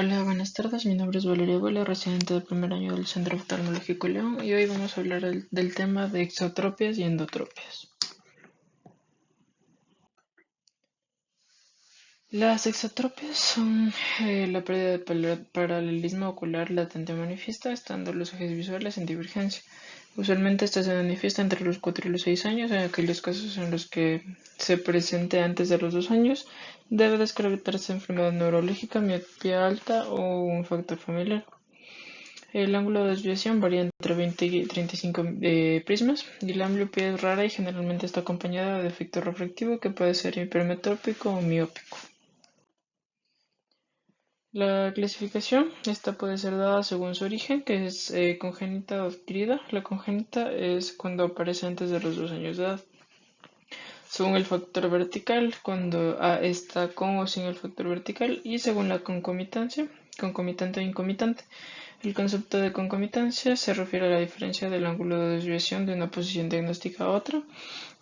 Hola, buenas tardes. Mi nombre es Valeria Abuela, residente del primer año del Centro Oftalmológico León, y hoy vamos a hablar del tema de exotropias y endotropias. Las exotropias son la pérdida de paralelismo ocular latente manifiesta, estando los ejes visuales en divergencia. Usualmente esta se manifiesta entre los 4 y los 6 años. En aquellos casos en los que se presente antes de los 2 años, debe descartarse enfermedad neurológica, miopía alta o un factor familiar. El ángulo de desviación varía entre 20 y 35 prismas, y la ambliopía es rara y generalmente está acompañada de efecto refractivo que puede ser hipermetrópico o miópico. La clasificación, esta puede ser dada según su origen, que es congénita o adquirida. La congénita es cuando aparece antes de los 2 años de edad. Según el factor vertical, cuando A está con o sin el factor vertical, y según la concomitancia, concomitante o incomitante. El concepto de concomitancia se refiere a la diferencia del ángulo de desviación de una posición diagnóstica a otra,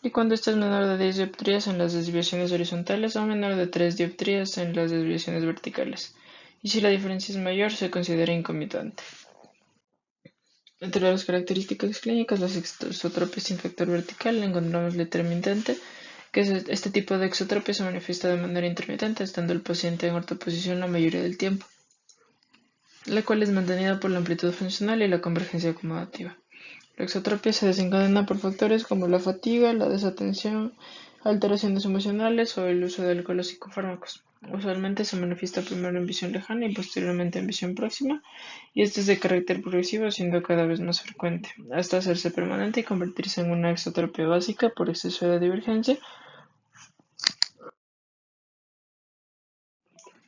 y cuando ésta es menor de 10 dioptrías en las desviaciones horizontales o menor de 3 dioptrías en las desviaciones verticales. Y si la diferencia es mayor, se considera incomitante. Entre las características clínicas, las exotropias sin factor vertical encontramos la intermitente, que este tipo de exotropia se manifiesta de manera intermitente, estando el paciente en ortoposición la mayoría del tiempo, la cual es mantenida por la amplitud funcional y la convergencia acomodativa. La exotropia se desencadena por factores como la fatiga, la desatención, alteraciones emocionales o el uso de alcohol o psicofármacos. Usualmente se manifiesta primero en visión lejana y posteriormente en visión próxima, y este es de carácter progresivo, siendo cada vez más frecuente, hasta hacerse permanente y convertirse en una exotropia básica por exceso de divergencia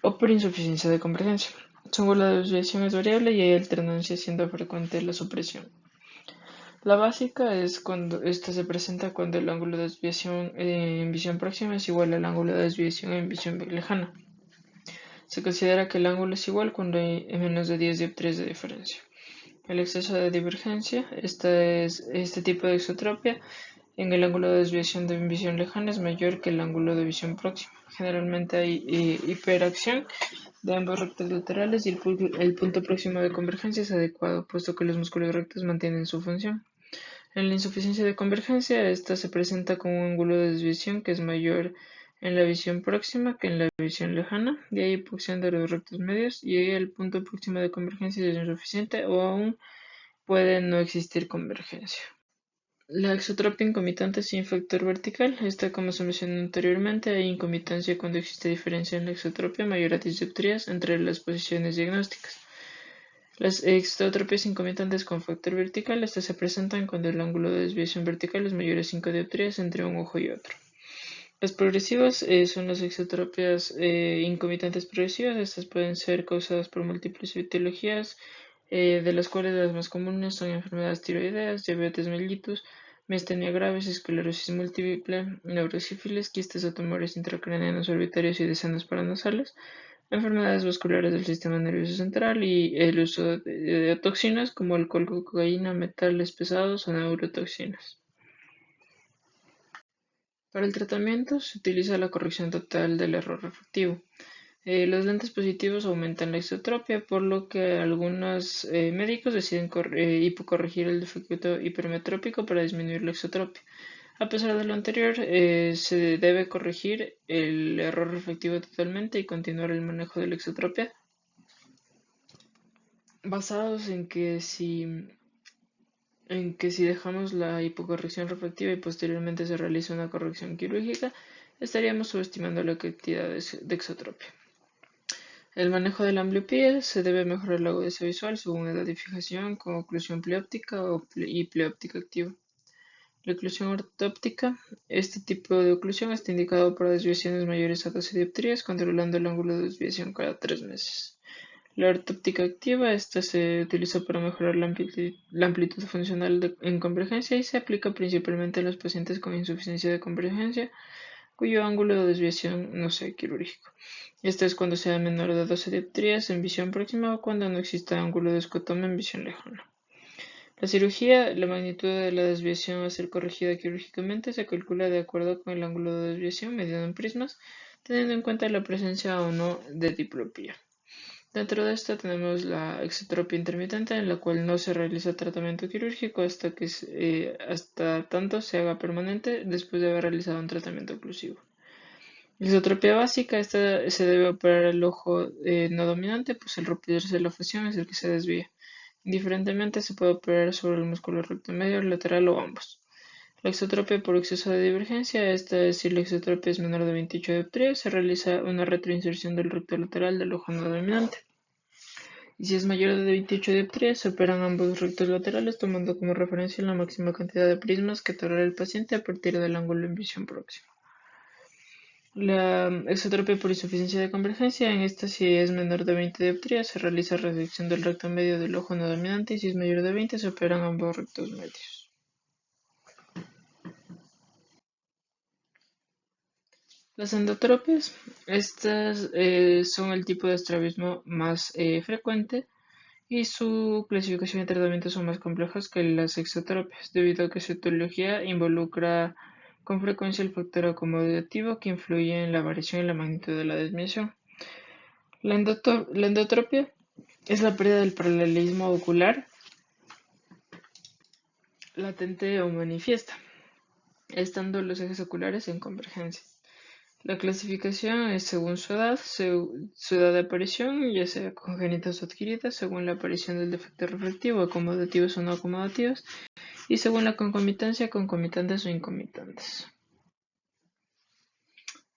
o por insuficiencia de convergencia. Su ángulo de desviación es variable y hay alternancia, siendo frecuente la supresión. La básica es cuando esta se presenta cuando el ángulo de desviación en visión próxima es igual al ángulo de desviación en visión lejana. Se considera que el ángulo es igual cuando hay menos de 10 dioptrías de diferencia. El exceso de divergencia, este tipo de exotropia, en el ángulo de desviación de visión lejana es mayor que el ángulo de visión próxima. Generalmente hay hiperacción de ambos rectos laterales, y el punto próximo de convergencia es adecuado, puesto que los músculos rectos mantienen su función. En la insuficiencia de convergencia, esta se presenta con un ángulo de desviación que es mayor en la visión próxima que en la visión lejana, y hay hipoacción de los rectos medios, y ahí el punto próximo de convergencia es insuficiente o aún puede no existir convergencia. La exotropia incomitante sin factor vertical. Esta, como se mencionó anteriormente, hay incomitancia cuando existe diferencia en la exotropia mayor a 10 dioptrías entre las posiciones diagnósticas. Las exotropias incomitantes con factor vertical, estas se presentan cuando el ángulo de desviación vertical es mayor a 5 dioptrías entre un ojo y otro. Las progresivas son las exotropias incomitantes progresivas. Estas pueden ser causadas por múltiples etiologías, de las cuales las más comunes son enfermedades tiroideas, diabetes mellitus, miastenia gravis, esclerosis múltiple, neurosífilis, quistes o tumores intracraneanos orbitarios y de senos paranasales, enfermedades vasculares del sistema nervioso central, y el uso de toxinas como alcohol, cocaína, metales pesados o neurotoxinas. Para el tratamiento se utiliza la corrección total del error refractivo. Los lentes positivos aumentan la isotropia, por lo que algunos médicos deciden hipocorregir el defecto hipermetrópico para disminuir la exotropia. A pesar de lo anterior, se debe corregir el error refractivo totalmente y continuar el manejo de la exotropia, basados en que si dejamos la hipocorrección refractiva y posteriormente se realiza una corrección quirúrgica, estaríamos subestimando la cantidad de exotropia. El manejo de la ambliopía se debe mejorar la agudeza visual según edad y fijación, con oclusión pleóptica y pleóptica activa. La oclusión ortóptica. Este tipo de oclusión está indicado para desviaciones mayores a 12 dioptrías, controlando el ángulo de desviación cada 3 meses. La ortóptica activa, esta se utiliza para mejorar la amplitud funcional en convergencia y se aplica principalmente a los pacientes con insuficiencia de convergencia cuyo ángulo de desviación no sea quirúrgico. Esto es cuando sea menor de 12 dioptrías en visión próxima o cuando no exista ángulo de escotoma en visión lejana. La cirugía, la magnitud de la desviación a ser corregida quirúrgicamente se calcula de acuerdo con el ángulo de desviación medido en prismas, teniendo en cuenta la presencia o no de diplopía. Dentro de esta tenemos la exotropia intermitente, en la cual no se realiza tratamiento quirúrgico hasta tanto se haga permanente después de haber realizado un tratamiento oclusivo. Exotropia básica, esta se debe operar el ojo no dominante, pues al romperse la fusión es el que se desvía. Indiferentemente se puede operar sobre el músculo recto medio, lateral o ambos. La exotropia por exceso de divergencia, esta es si la exotropia es menor de 28 dioptrías, se realiza una retroinserción del recto lateral del ojo no dominante. Y si es mayor de 28 dioptrías, se operan ambos rectos laterales tomando como referencia la máxima cantidad de prismas que tolera el paciente a partir del ángulo en visión próxima. La exotropia por insuficiencia de convergencia, en esta si es menor de 20 dioptrías, se realiza resección del recto medio del ojo no dominante y si es mayor de 20 se operan ambos rectos medios. Las endotropias, estas son el tipo de estrabismo más frecuente y su clasificación y tratamiento son más complejas que las exotropias, debido a que su etiología involucra con frecuencia el factor acomodativo que influye en la variación y la magnitud de la desviación. La endotropia es la pérdida del paralelismo ocular latente o manifiesta, estando los ejes oculares en convergencia. La clasificación es según su edad de aparición, ya sea congénitas o adquiridas, según la aparición del defecto refractivo, acomodativos o no acomodativos, y según la concomitancia, concomitantes o incomitantes.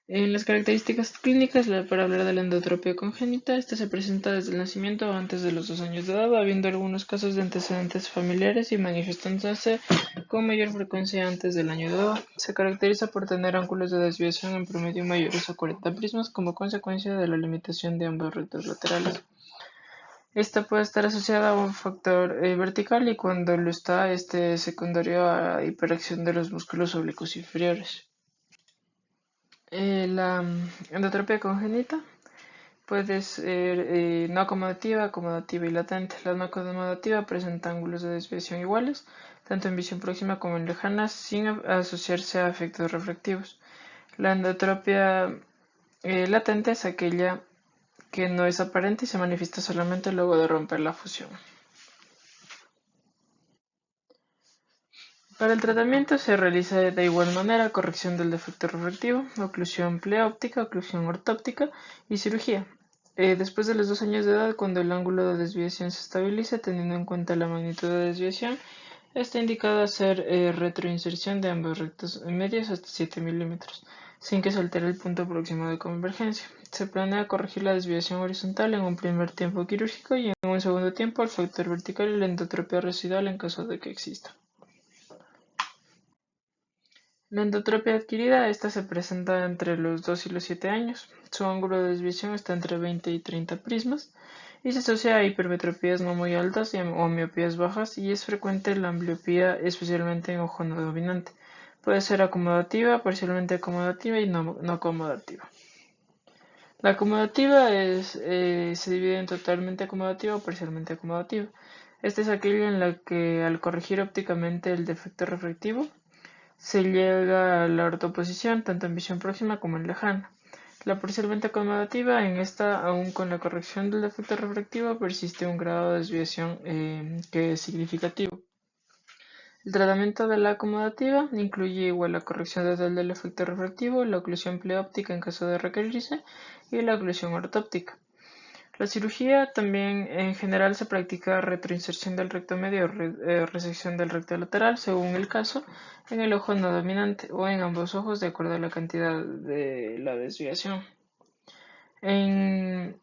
En las características clínicas, para hablar de la endotropia congénita, esta se presenta desde el nacimiento o antes de los 2 años de edad, habiendo algunos casos de antecedentes familiares y manifestándose con mayor frecuencia antes del año de edad. Se caracteriza por tener ángulos de desviación en promedio mayores a 40 prismas como consecuencia de la limitación de ambos rectos laterales. Esta puede estar asociada a un factor vertical y cuando lo está, este es secundario a hiperacción de los músculos oblicuos inferiores. La endotropia congénita puede ser no acomodativa, acomodativa y latente. La no acomodativa presenta ángulos de desviación iguales, tanto en visión próxima como en lejana, sin asociarse a efectos refractivos. La endotropia latente es aquella que no es aparente y se manifiesta solamente luego de romper la fusión. Para el tratamiento se realiza de igual manera corrección del defecto refractivo, oclusión pleóptica, oclusión ortóptica y cirugía. Después de los 2 años de edad, cuando el ángulo de desviación se estabilice, teniendo en cuenta la magnitud de desviación, está indicado hacer retroinserción de ambos rectos medios hasta 7 milímetros, sin que se altere el punto próximo de convergencia. Se planea corregir la desviación horizontal en un primer tiempo quirúrgico y en un segundo tiempo el factor vertical y la endotropia residual en caso de que exista. La endotropia adquirida, esta se presenta entre los 2 y los 7 años. Su ángulo de desviación está entre 20 y 30 prismas y se asocia a hipermetropías no muy altas o miopías bajas y es frecuente la ambliopía, especialmente en ojo no dominante. Puede ser acomodativa, parcialmente acomodativa y no acomodativa. La acomodativa se divide en totalmente acomodativa o parcialmente acomodativa. Esta es aquella en la que al corregir ópticamente el defecto refractivo, se llega a la ortoposición tanto en visión próxima como en lejana. La parcialmente acomodativa, en esta, aun con la corrección del defecto refractivo, persiste un grado de desviación que es significativo. El tratamiento de la acomodativa incluye igual la corrección total del efecto refractivo, la oclusión pleóptica en caso de requerirse y la oclusión ortóptica. La cirugía también en general se practica retroinserción del recto medio o resección del recto lateral, según el caso, en el ojo no dominante o en ambos ojos de acuerdo a la cantidad de la desviación. En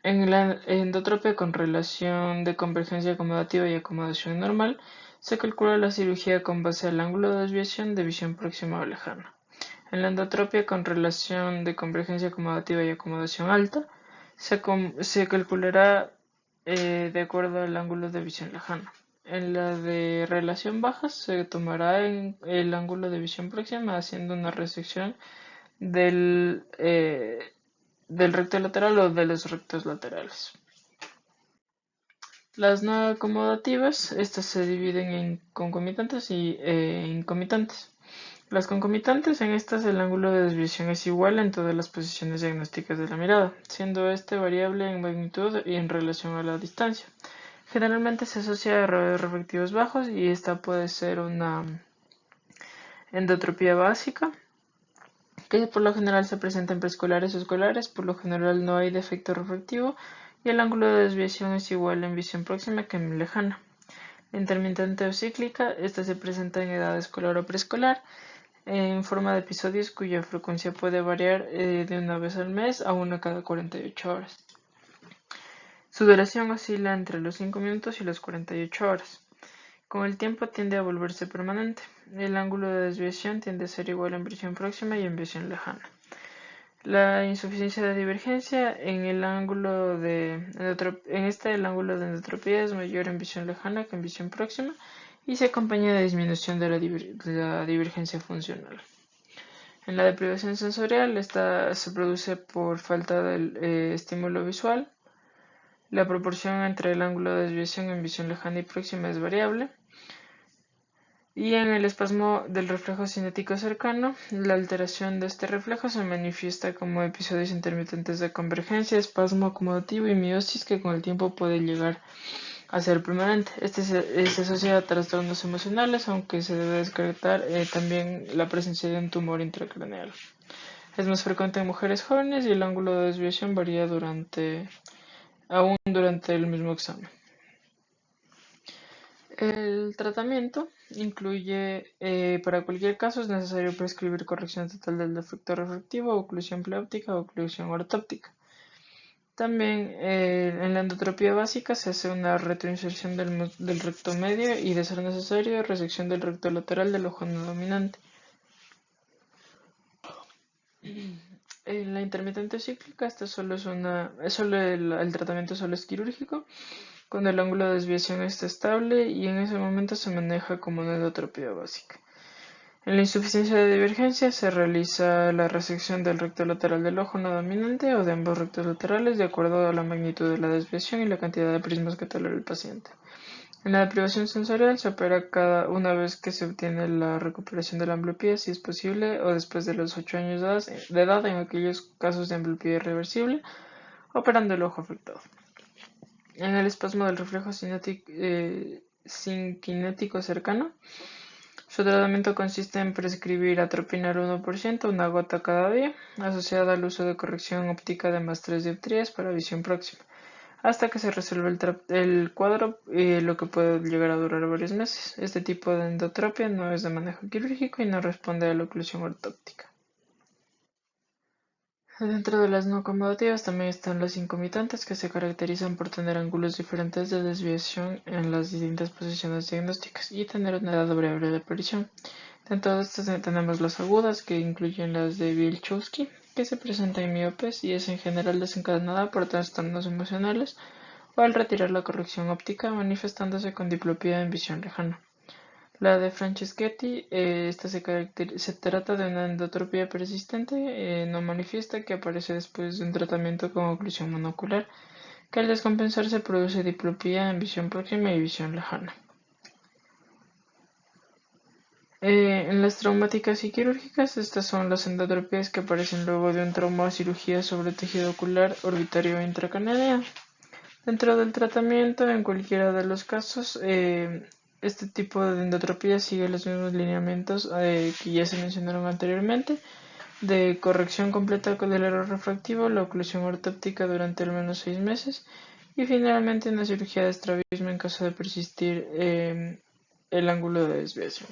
la endotropia con relación de convergencia acomodativa y acomodación normal, se calcula la cirugía con base al ángulo de desviación de visión próxima o lejana. En la endotropia con relación de convergencia acomodativa y acomodación alta, se calculará de acuerdo al ángulo de visión lejana. En la de relación baja se tomará el ángulo de visión próxima haciendo una resección del, del recto lateral o de los rectos laterales. Las no acomodativas, estas se dividen en concomitantes y incomitantes. Las concomitantes, en estas el ángulo de desviación es igual en todas las posiciones diagnósticas de la mirada, siendo este variable en magnitud y en relación a la distancia. Generalmente se asocia a errores refractivos bajos y esta puede ser una endotropía básica, que por lo general se presenta en preescolares o escolares. Por lo general no hay defecto refractivo y el ángulo de desviación es igual en visión próxima que en lejana. La intermitente o cíclica, esta se presenta en edad escolar o preescolar en forma de episodios cuya frecuencia puede variar de una vez al mes a una cada 48 horas. Su duración oscila entre los 5 minutos y las 48 horas. Con el tiempo tiende a volverse permanente. El ángulo de desviación tiende a ser igual en visión próxima y en visión lejana. La insuficiencia de divergencia el ángulo de endotropía es mayor en visión lejana que en visión próxima y se acompaña de disminución de la divergencia funcional. En la deprivación sensorial, esta se produce por falta del estímulo visual. La proporción entre el ángulo de desviación en visión lejana y próxima es variable. Y en el espasmo del reflejo cinético cercano, la alteración de este reflejo se manifiesta como episodios intermitentes de convergencia, espasmo acomodativo y miosis que con el tiempo puede llegar a ser permanente. Este se asocia a trastornos emocionales, aunque se debe descartar también la presencia de un tumor intracraneal. Es más frecuente en mujeres jóvenes y el ángulo de desviación varía aún durante el mismo examen. El tratamiento incluye, para cualquier caso es necesario prescribir corrección total del defecto refractivo, oclusión pleóptica o oclusión ortóptica. También en la endotropía básica se hace una retroinserción del recto medio y, de ser necesario, resección del recto lateral del ojo no dominante. En la intermitente cíclica, el tratamiento solo es quirúrgico, cuando el ángulo de desviación está estable y en ese momento se maneja como una endotropía básica. En la insuficiencia de divergencia se realiza la resección del recto lateral del ojo no dominante o de ambos rectos laterales de acuerdo a la magnitud de la desviación y la cantidad de prismas que tolera el paciente. En la deprivación sensorial se opera una vez que se obtiene la recuperación de la ambliopía, si es posible, o después de los 8 años de edad en aquellos casos de ambliopía irreversible, operando el ojo afectado. En el espasmo del reflejo sinquinético cercano, su tratamiento consiste en prescribir atropina al 1%, una gota cada día, asociada al uso de corrección óptica de más 3 dioptrías para visión próxima, hasta que se resuelve el cuadro, lo que puede llegar a durar varios meses. Este tipo de endotropia no es de manejo quirúrgico y no responde a la oclusión ortóptica. Dentro de las no acomodativas también están las incomitantes, que se caracterizan por tener ángulos diferentes de desviación en las distintas posiciones diagnósticas y tener una edad variable de aparición. Dentro de estas tenemos las agudas, que incluyen las de Bielchowski, que se presentan en miopes y es en general desencadenada por trastornos emocionales o al retirar la corrección óptica, manifestándose con diplopía en visión lejana. La de Franceschetti, esta se trata de una endotropía persistente, no manifiesta, que aparece después de un tratamiento con oclusión monocular, que al descompensarse produce diplopía en visión próxima y visión lejana. En las traumáticas y quirúrgicas, estas son las endotropías que aparecen luego de un trauma o cirugía sobre tejido ocular, orbitario o intracraneal. Dentro del tratamiento, en cualquiera de los casos, este tipo de endotropía sigue los mismos lineamientos que ya se mencionaron anteriormente, de corrección completa del error refractivo, la oclusión ortóptica durante al menos 6 meses y finalmente una cirugía de estrabismo en caso de persistir el ángulo de desviación.